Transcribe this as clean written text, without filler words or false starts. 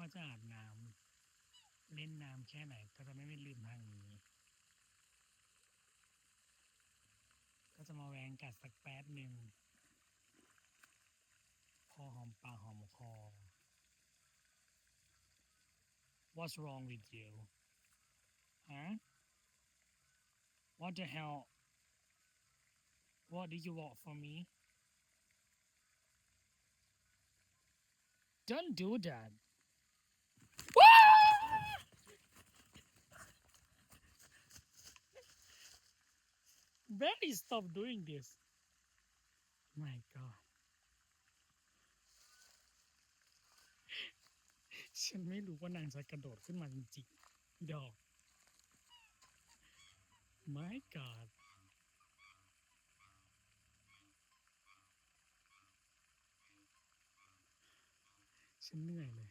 ว่าจะอาบน้ำเล่นน้ำแค่ไหนก็จะไม่ลืมทางนี้ก็จะมาแวงกัดสักแป๊บหนึ่งพอหอมปากหอมคอ What's wrong with you? Huh? What the hell? What did you want from me? Don't do that. Barry, stop doing this. My God. ฉันไม่รู้ว่านางจะกระโดดขึ้นมาจริงๆดอก My God ฉันเหนื่อยเลย